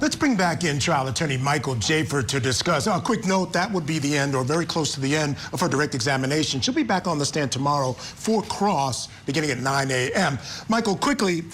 Let's bring back in trial attorney Michael Jaafar to discuss. A quick note, that would be the end or very close to the end of her direct examination. She'll be back on the stand tomorrow for cross beginning at 9 a.m. Michael, quickly,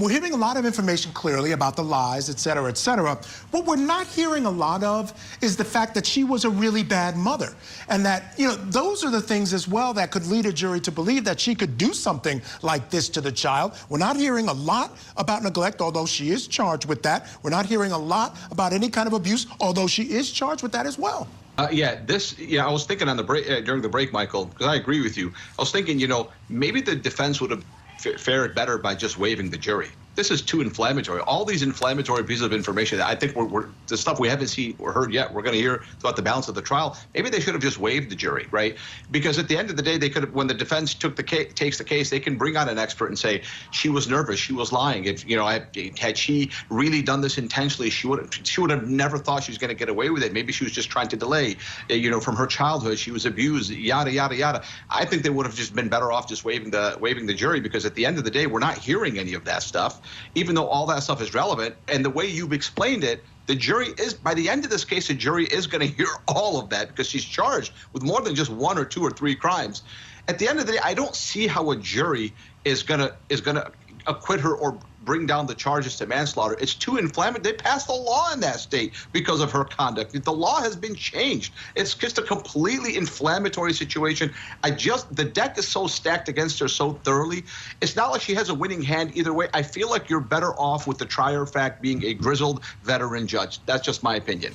we're hearing a lot of information clearly about the lies, et cetera, et cetera. What we're not hearing a lot of is the fact that she was a really bad mother. And that, you know, those are the things as well that could lead a jury to believe that she could do something like this to the child. We're not hearing a lot about neglect, although she is charged with that. We're not hearing a lot about any kind of abuse, although she is charged with that as well. I was thinking on the break, during the break, Michael, because I agree with you. I was thinking, you know, maybe the defense would have fared better by just waiving the jury. This is too inflammatory. All these inflammatory pieces of information, I think we're the stuff we haven't seen or heard yet, we're going to hear throughout the balance of the trial. Maybe they should have just waived the jury, right? Because at the end of the day, they could have, when the defense takes the case, they can bring on an expert and say she was nervous, she was lying. If, you know, had she really done this intentionally, she would have never thought she was going to get away with it. Maybe she was just trying to delay. You know, from her childhood, she was abused, yada yada yada. I think they would have just been better off just waiving the jury, because at the end of the day, we're not hearing any of that stuff, even though all that stuff is relevant. And the way you've explained it, the jury is, by the end of this case, the jury is going to hear all of that because she's charged with more than just 1 or 2 or 3 crimes. At the end of the day, I don't see how a jury is gonna acquit her or bring down the charges to manslaughter. It's too inflammatory. They passed a law in that state because of her conduct. The law has been changed. It's just a completely inflammatory situation. The deck is so stacked against her so thoroughly. It's not like she has a winning hand either way. I feel like you're better off with the trier fact being a grizzled veteran judge. That's just my opinion.